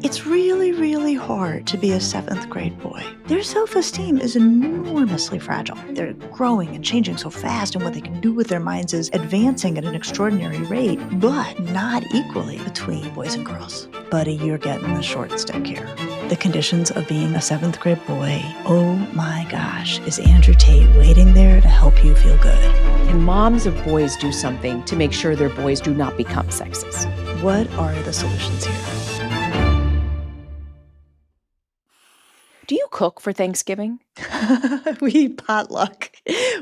It's really, really hard to be a seventh grade boy. Their self-esteem is enormously fragile. They're growing and changing so fast, and what they can do with their minds is advancing at an extraordinary rate, but not equally between boys and girls. Buddy, you're getting the short stick here. The conditions of being a seventh grade boy, oh my gosh, is Andrew Tate waiting there to help you feel good? Can moms of boys do something to make sure their boys do not become sexist? What are the solutions here? Do you cook for Thanksgiving? We potluck.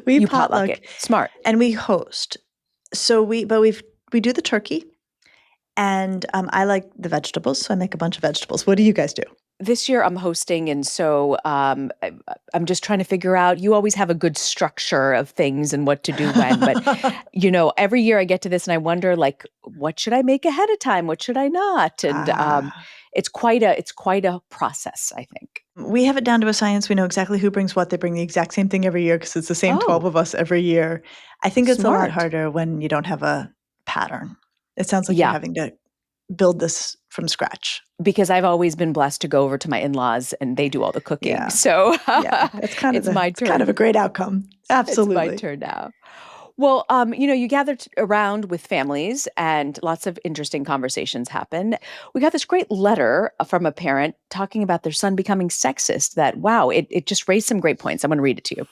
You potluck it. Smart. And we host. So we do the turkey, and I like the vegetables, so I make a bunch of vegetables. What do you guys do? This year I'm hosting, and so I'm just trying to figure out, you always have a good structure of things and what to do when, but every year I get to this and I wonder, like, what should I make ahead of time? What should I not? And it's quite a process, I think. We have it down to a science. We know exactly who brings what. They bring the exact same thing every year because it's the same 12 of us every year. I think it's a lot harder when you don't have a pattern. It sounds like you're having to build this from scratch. Because I've always been blessed to go over to my in-laws and they do all the cooking. Yeah. So it's kind of my turn. It's kind of a great outcome. Absolutely. It's my turn now. Well, you gather around with families and lots of interesting conversations happen. We got this great letter from a parent talking about their son becoming sexist that, wow, it just raised some great points. I'm going to read it to you.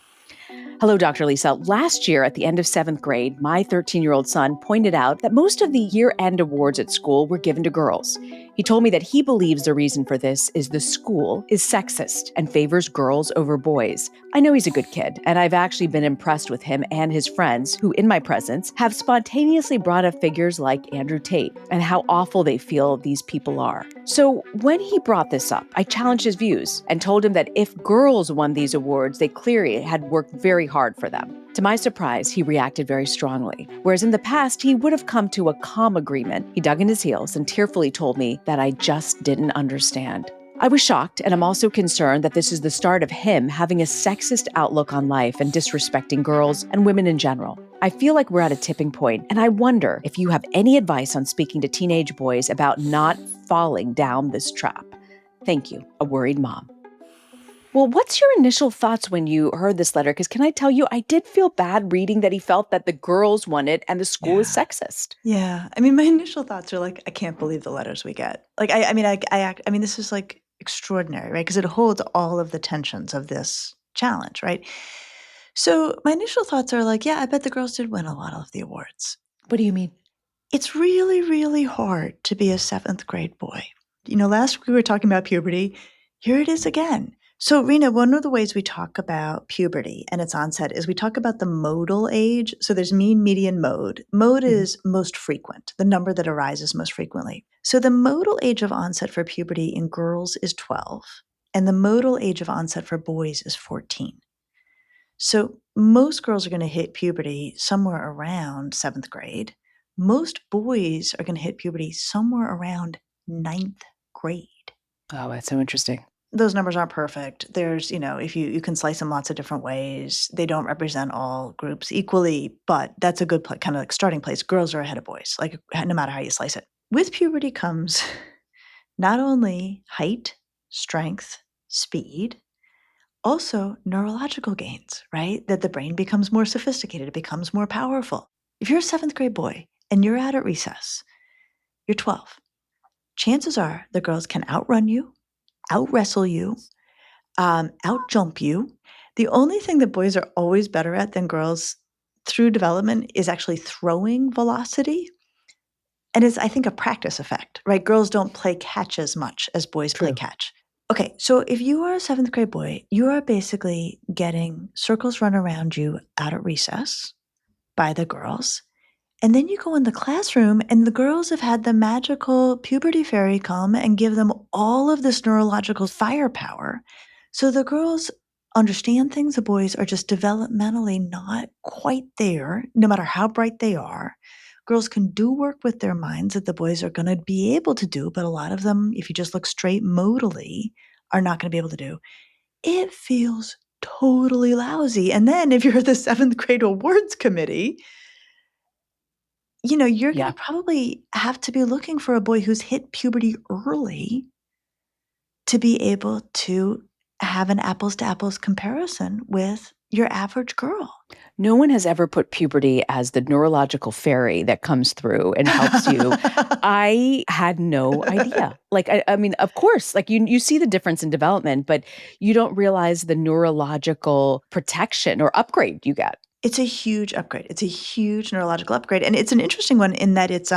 Hello, Dr. Lisa. Last year at the end of 7th grade, my 13-year-old son pointed out that most of the year-end awards at school were given to girls. He told me that he believes the reason for this is the school is sexist and favors girls over boys. I know he's a good kid, and I've actually been impressed with him and his friends who, in my presence, have spontaneously brought up figures like Andrew Tate and how awful they feel these people are. So when he brought this up, I challenged his views and told him that if girls won these awards, they clearly had worked very hard for them. To my surprise, he reacted very strongly. Whereas in the past, he would have come to a calm agreement. He dug in his heels and tearfully told me that I just didn't understand. I was shocked, and I'm also concerned that this is the start of him having a sexist outlook on life and disrespecting girls and women in general. I feel like we're at a tipping point, and I wonder if you have any advice on speaking to teenage boys about not falling down this trap. Thank you, a worried mom. Well, what's your initial thoughts when you heard this letter? Because can I tell you, I did feel bad reading that he felt that the girls won it and the school is sexist. Yeah. I mean, my initial thoughts are like, I can't believe the letters we get. Like, I mean, this is like extraordinary, right? Because it holds all of the tensions of this challenge, right? So my initial thoughts are like, yeah, I bet the girls did win a lot of the awards. What do you mean? It's really, really hard to be a 7th grade boy. Last week we were talking about puberty. Here it is again. So, Reena, one of the ways we talk about puberty and its onset is we talk about the modal age. So there's mean, median, mode. Mode is most frequent, the number that arises most frequently. So the modal age of onset for puberty in girls is 12, and the modal age of onset for boys is 14. So most girls are going to hit puberty somewhere around 7th grade. Most boys are going to hit puberty somewhere around 9th grade. Oh, that's so interesting. Those numbers aren't perfect. There's, if you can slice them lots of different ways. They don't represent all groups equally, but that's a good kind of like starting place. Girls are ahead of boys, like no matter how you slice it. With puberty comes not only height, strength, speed, also neurological gains, right? That the brain becomes more sophisticated, it becomes more powerful. If you're a 7th grade boy and you're out at recess, you're 12. Chances are the girls can outrun you, out-wrestle you, out-jump you. The only thing that boys are always better at than girls through development is actually throwing velocity. And it's, I think, a practice effect, right? Girls don't play catch as much as boys play catch. Okay, so if you are a 7th grade boy, you are basically getting circles run around you out at recess by the girls. And then you go in the classroom and the girls have had the magical puberty fairy come and give them all of this neurological firepower. So the girls understand things. The boys are just developmentally not quite there, no matter how bright they are. Girls can do work with their minds that the boys are going to be able to do, but a lot of them, if you just look straight modally, are not going to be able to do. It feels totally lousy. And then if you're the 7th grade awards committee, you're going to probably have to be looking for a boy who's hit puberty early to be able to have an apples to apples comparison with your average girl. No one has ever put puberty as the neurological fairy that comes through and helps you. I had no idea. Like, I mean, of course, like you see the difference in development, but you don't realize the neurological protection or upgrade you get. It's a huge upgrade. It's a huge neurological upgrade, and it's an interesting one in that it's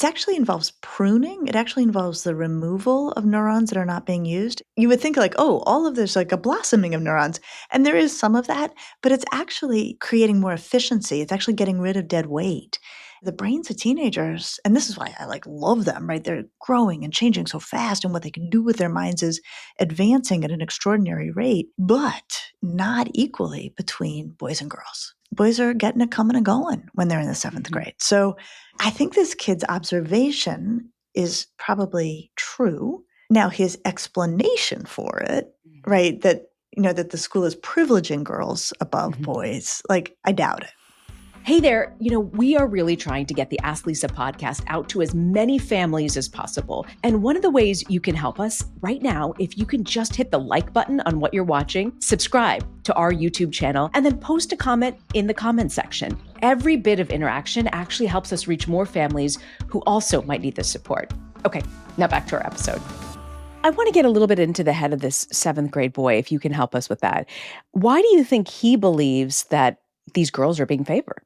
actually involves pruning. It actually involves the removal of neurons that are not being used. You would think like, "Oh, all of this like a blossoming of neurons." And there is some of that, but it's actually creating more efficiency. It's actually getting rid of dead weight. The brains of teenagers, and this is why I like love them, right? They're growing and changing so fast, and what they can do with their minds is advancing at an extraordinary rate, but not equally between boys and girls. Boys are getting it coming and going when they're in the seventh Mhm. grade. So I think this kid's observation is probably true. Now, his explanation for it, Mhm. right, that the school is privileging girls above Mhm. boys, like, I doubt it. Hey there, we are really trying to get the Ask Lisa podcast out to as many families as possible. And one of the ways you can help us right now, if you can just hit the like button on what you're watching, subscribe to our YouTube channel, and then post a comment in the comment section. Every bit of interaction actually helps us reach more families who also might need this support. Okay, now back to our episode. I want to get a little bit into the head of this seventh grade boy, if you can help us with that. Why do you think he believes that these girls are being favored?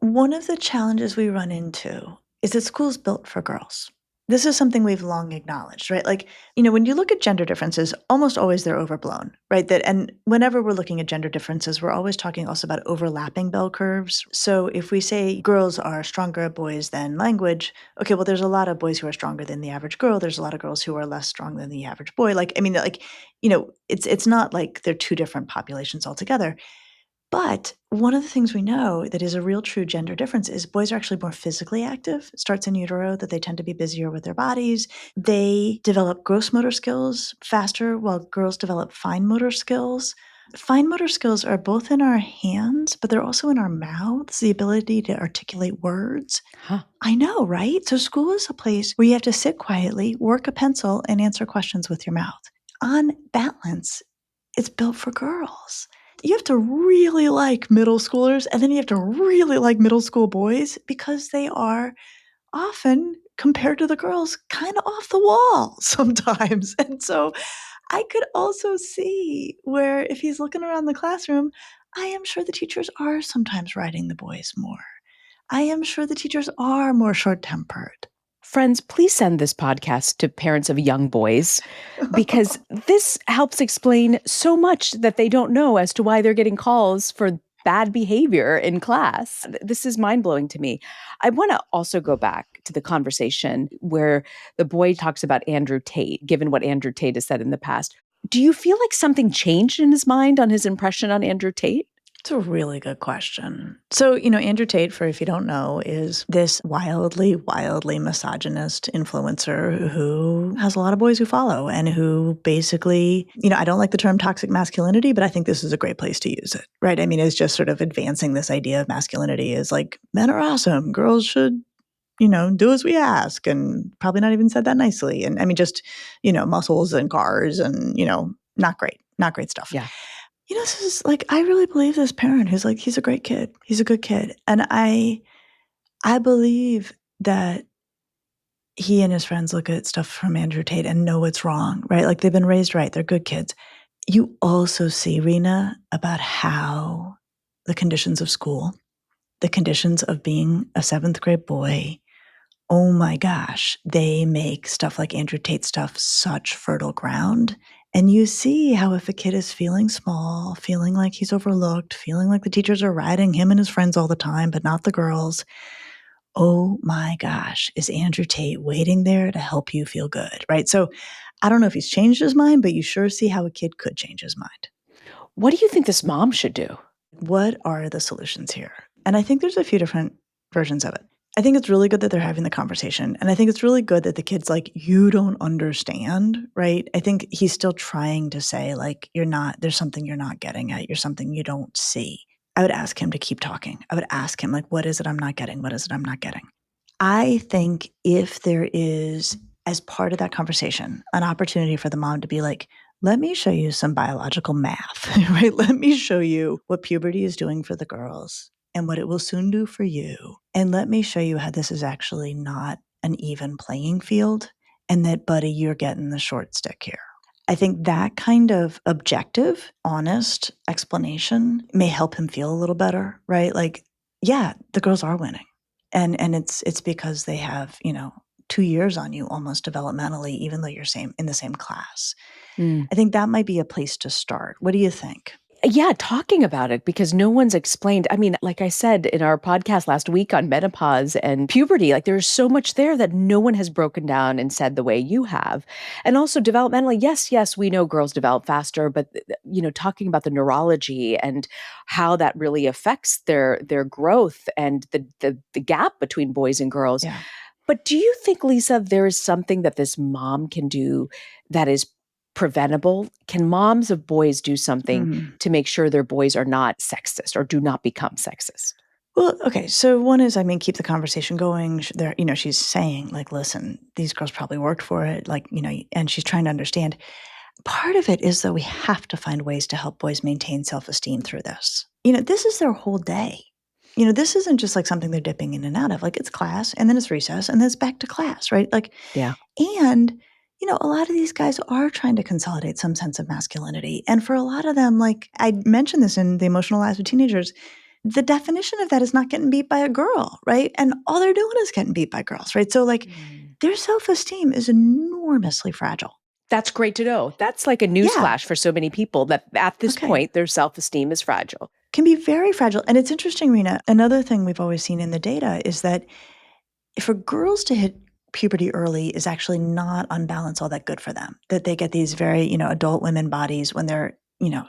One of the challenges we run into is that school's built for girls. This is something we've long acknowledged, right? Like, when you look at gender differences, almost always they're overblown, right? And whenever we're looking at gender differences, we're always talking also about overlapping bell curves. So if we say girls are stronger at boys than language, okay, well, there's a lot of boys who are stronger than the average girl. There's a lot of girls who are less strong than the average boy. Like, I mean, like, it's not like they're two different populations altogether. But one of the things we know that is a real true gender difference is boys are actually more physically active. It starts in utero that they tend to be busier with their bodies. They develop gross motor skills faster while girls develop fine motor skills. Fine motor skills are both in our hands, but they're also in our mouths, the ability to articulate words. Huh. I know, right? So school is a place where you have to sit quietly, work a pencil, and answer questions with your mouth. On balance, it's built for girls. You have to really like middle schoolers, and then you have to really like middle school boys because they are often, compared to the girls, kind of off the wall sometimes. And so I could also see where if he's looking around the classroom, I am sure the teachers are sometimes riding the boys more. I am sure the teachers are more short tempered. Friends, please send this podcast to parents of young boys because this helps explain so much that they don't know as to why they're getting calls for bad behavior in class. This is mind blowing to me. I want to also go back to the conversation where the boy talks about Andrew Tate, given what Andrew Tate has said in the past. Do you feel like something changed in his mind on his impression on Andrew Tate? It's a really good question. So, Andrew Tate, for if you don't know, is this wildly, wildly misogynist influencer who has a lot of boys who follow and who basically, I don't like the term toxic masculinity, but I think this is a great place to use it, right? I mean, it's just sort of advancing this idea of masculinity is like men are awesome, girls should, do as we ask, and probably not even said that nicely. And I mean, just, muscles and cars and, not great stuff. Yeah. This is like I really believe this parent who's like, he's a great kid. He's a good kid. And I believe that he and his friends look at stuff from Andrew Tate and know it's wrong, right? Like they've been raised right. They're good kids. You also see, Reena, about how the conditions of school, the conditions of being a seventh grade boy, oh my gosh, they make stuff like Andrew Tate stuff such fertile ground. And you see how if a kid is feeling small, feeling like he's overlooked, feeling like the teachers are riding him and his friends all the time, but not the girls, oh my gosh, is Andrew Tate waiting there to help you feel good, right? So I don't know if he's changed his mind, but you sure see how a kid could change his mind. What do you think this mom should do? What are the solutions here? And I think there's a few different versions of it. I think it's really good that they're having the conversation. And I think it's really good that the kid's like, you don't understand, right? I think he's still trying to say, like, there's something you're not getting at. You're something you don't see. I would ask him to keep talking. I would ask him, like, what is it I'm not getting? What is it I'm not getting? I think if there is as part of that conversation, an opportunity for the mom to be like, let me show you some biological math, right? Let me show you what puberty is doing for the girls and what it will soon do for you. And let me show you how this is actually not an even playing field and that, buddy, you're getting the short stick here. I think that kind of objective, honest explanation may help him feel a little better, right? Like, yeah, the girls are winning. And it's because they have, 2 years on you almost developmentally, even though you're in the same class. Mm. I think that might be a place to start. What do you think? Yeah, talking about it because no one's explained. I mean, like I said in our podcast last week on menopause and puberty, like there's so much there that no one has broken down and said the way you have. And also developmentally, yes, we know girls develop faster, but talking about the neurology and how that really affects their growth and the gap between boys and girls. Yeah. But do you think, Lisa, there is something that this mom can do that is preventable? Can moms of boys do something Mhm. to make sure their boys are not sexist or do not become sexist? Well, okay. So one is, keep the conversation going. There, she's saying like, listen, these girls probably worked for it, like, and she's trying to understand. Part of it is that we have to find ways to help boys maintain self-esteem through this. This is their whole day. This isn't just like something they're dipping in and out of. Like it's class and then it's recess and then it's back to class, right? Like, Yeah. and a lot of these guys are trying to consolidate some sense of masculinity. And for a lot of them, like I mentioned this in The Emotional Lives of Teenagers, the definition of that is not getting beat by a girl, right? And all they're doing is getting beat by girls, right? So like Mm. their self-esteem is enormously fragile. That's great to know. That's like a Yeah. newsflash for so many people that at this Okay. point, their self-esteem is fragile. Can be very fragile. And it's interesting, Reena, another thing we've always seen in the data is that for girls to hit puberty early is actually not on balance all that good for them. That they get these very, adult women bodies when they're,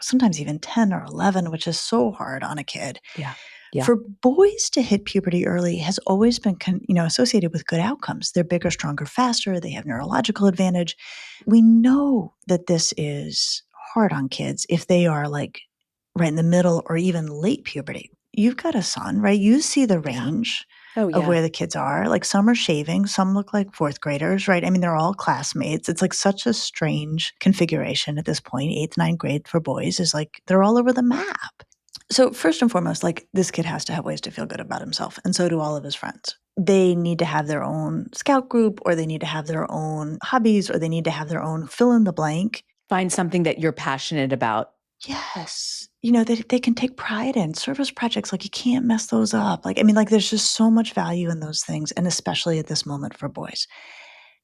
sometimes even 10 or 11, which is so hard on a kid. Yeah. Yeah. For boys to hit puberty early has always been, associated with good outcomes. They're bigger, stronger, faster. They have neurological advantage. We know that this is hard on kids if they are like right in the middle or even late puberty. You've got a son, right? You see the Yeah. range Oh, of yeah. where the kids are. Like some are shaving, some look like fourth graders, right? I mean, they're all classmates. It's like such a strange configuration at this point. Eighth, ninth grade for boys is like they're all over the map. So, first and foremost, like this kid has to have ways to feel good about himself, and so do all of his friends. They need to have their own scout group, or they need to have their own hobbies, or they need to have their own fill in the blank. Find something that you're passionate about. Yes. They can take pride in service projects. Like, you can't mess those up. Like, like, there's just so much value in those things, and especially at this moment for boys.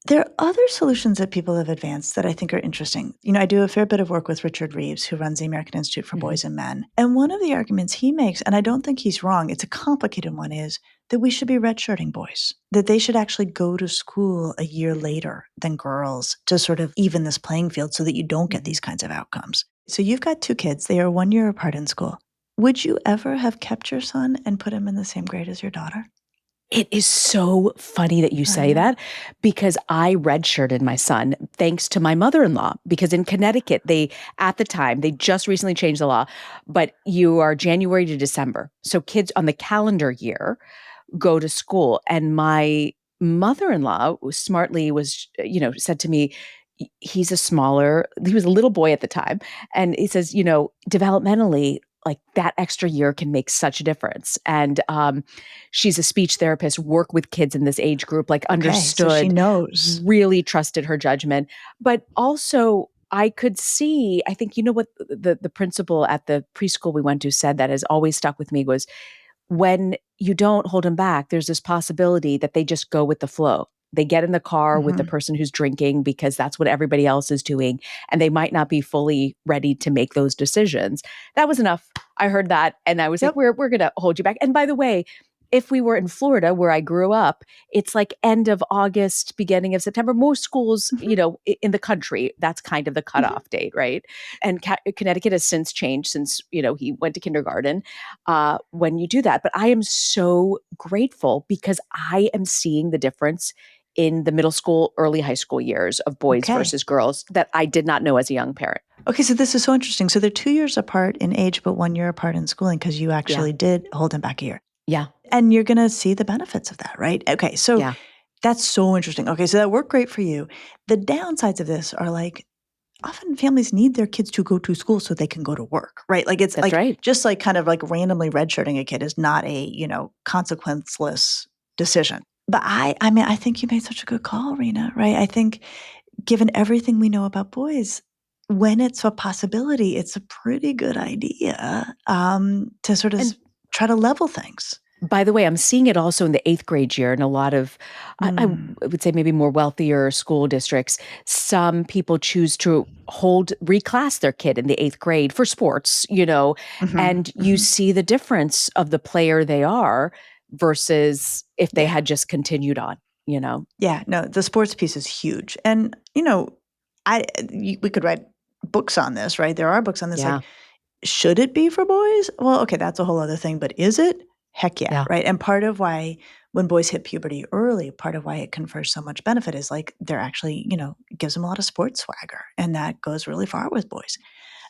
There are other solutions that people have advanced that I think are interesting. I do a fair bit of work with Richard Reeves, who runs the American Institute for Mhm. Boys and Men. And one of the arguments he makes, and I don't think he's wrong, it's a complicated one, is that we should be redshirting boys, that they should actually go to school a year later than girls to sort of even this playing field so that you don't get Mhm. these kinds of outcomes. So you've got two kids, they are 1 year apart in school. Would you ever have kept your son and put him in the same grade as your daughter? It is so funny that you I say know. that because I redshirted my son thanks to my mother-in-law because in Connecticut, at the time, they just recently changed the law, but you are January to December. So kids on the calendar year go to school. And my mother-in-law smartly said to me, he was a little boy at the time. And he says, developmentally, like that extra year can make such a difference. And she's a speech therapist, worked with kids in this age group, like Okay, so she understood, knows. really trusted her judgment. But also I could see, I think, what the principal at the preschool we went to said that has always stuck with me was when you don't hold them back, there's this possibility that they just go with the flow. They get in the car with the Mhm. person who's drinking because that's what everybody else is doing, and they might not be fully ready to make those decisions. That was enough. I heard that, and I was like, Yep. "We're gonna hold you back." And by the way, if we were in Florida, where I grew up, it's like end of August, beginning of September. Most schools, Mhm, in the country, that's kind of the mhm. cutoff date, right? And Connecticut has since changed since he went to kindergarten when you do that. But I am so grateful because I am seeing the difference in the middle school, early high school years of boys Okay. versus girls that I did not know as a young parent. Okay, so this is so interesting. So they're 2 years apart in age, but 1 year apart in schooling because you Yeah. actually did hold him back a year. Yeah. And you're gonna see the benefits of that, right? Okay, so Yeah. That's so interesting. Okay, so that worked great for you. The downsides of this are, like, often families need their kids to go to school so they can go to work, right? Like, it's, That's like, right. just, like, kind of, like, randomly redshirting a kid is not a, consequenceless decision. But I mean, I think you made such a good call, Rena, right? I think given everything we know about boys, when it's a possibility, it's a pretty good idea, to sort of And try to level things. by the way, I'm seeing it also in the 8th grade year in a lot of, I Mm. would say maybe more wealthier school districts. Some people choose to reclass their kid in the 8th grade for sports, Mhm, and you mhm. see the difference of the player they are versus if they Yeah. had just continued on. Yeah, no, the sports piece is huge, and, I we could write books on this, right? There are books on this, Yeah. like, should it be for boys? Well, okay, that's a whole other thing, but is it? Heck yeah, Yeah. right? And part of why when boys hit puberty early, part of why it confers so much benefit is, like, they're actually, it gives them a lot of sports swagger, and that goes really far with boys.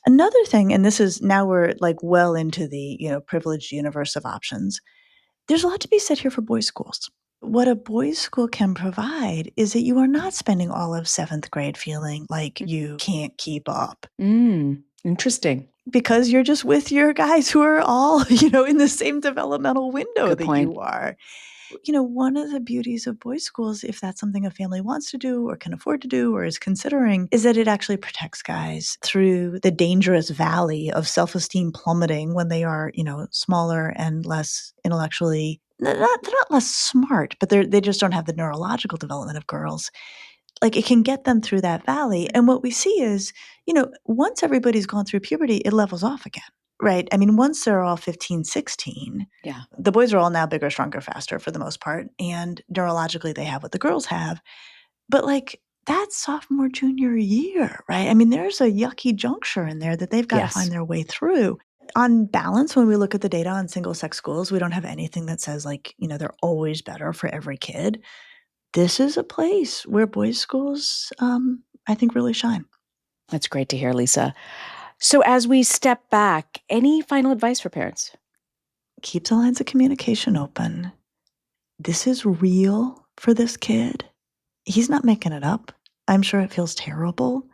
Another thing, and this is now we're, like, well into the, privileged universe of options. There's a lot to be said here for boys' schools. What a boys' school can provide is that you are not spending all of 7th grade feeling like you can't keep up Interesting. because you're just with your guys who are all, in the same developmental window Good that point. you are. One of the beauties of boys' schools, if that's something a family wants to do or can afford to do or is considering, is that it actually protects guys through the dangerous valley of self-esteem plummeting when they are, smaller and less intellectually. They're not less smart, but they just don't have the neurological development of girls. Like, it can get them through that valley, and what we see is, once everybody's gone through puberty, it levels off again, right? I mean, once they're all 15, 16, Yeah. the boys are all now bigger, stronger, faster for the most part, and neurologically, they have what the girls have, but, like, that's sophomore, junior year, right? I mean, there's a yucky juncture in there that they've gotta Yes. find their way through. On balance, when we look at the data on single-sex schools, we don't have anything that says, like, they're always better for every kid. This is a place where boys' schools, I think, really shine. That's great to hear, Lisa. So as we step back, any final advice for parents? Keep the lines of communication open. This is real for this kid. He's not making it up. I'm sure it feels terrible.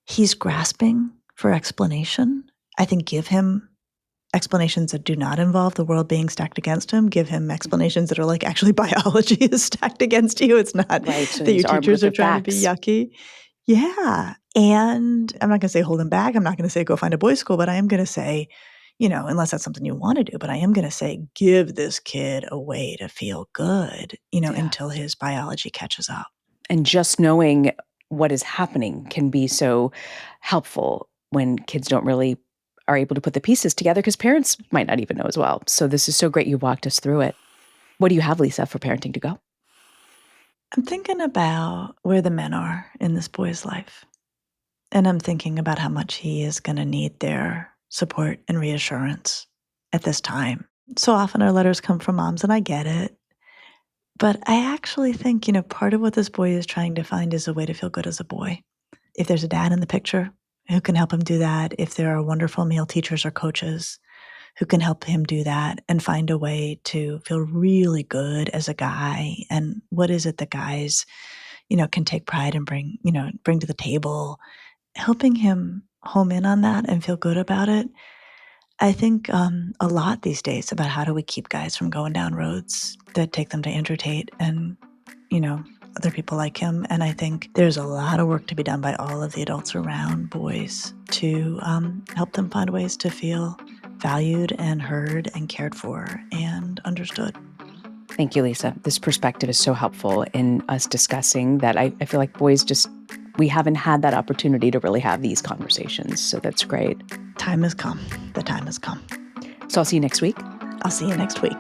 He's grasping for explanation. I think give him explanations that do not involve the world being stacked against him. Give him Mhm. explanations that are like, actually, biology is stacked against you. It's not Right, so that your he's armed with teachers the are trying to be facts. yucky. Yeah. And I'm not going to say hold him back. I'm not going to say go find a boys' school, but I am going to say, unless that's something you want to do, but I am going to say give this kid a way to feel good, Yeah. until his biology catches up. And just knowing what is happening can be so helpful when kids don't really are able to put the pieces together because parents might not even know as well. So this is so great you walked us through it. What do you have, Lisa, for parenting to go? I'm thinking about where the men are in this boy's life. And I'm thinking about how much he is going to need their support and reassurance at this time. So often our letters come from moms, and I get it. But I actually think, part of what this boy is trying to find is a way to feel good as a boy. If there's a dad in the picture who can help him do that, if there are wonderful male teachers or coaches who can help him do that and find a way to feel really good as a guy, and what is it that guys, can take pride and bring to the table, helping him home in on that and feel good about it. I think a lot these days about how do we keep guys from going down roads that take them to Andrew Tate and, you know, other people like him. And I think there's a lot of work to be done by all of the adults around boys to help them find ways to feel valued and heard and cared for and understood. Thank you, Lisa. This perspective is so helpful in us discussing that. I feel like boys just, we haven't had that opportunity to really have these conversations. So that's great. Time has come. The time has come. So I'll see you next week. I'll see you next week.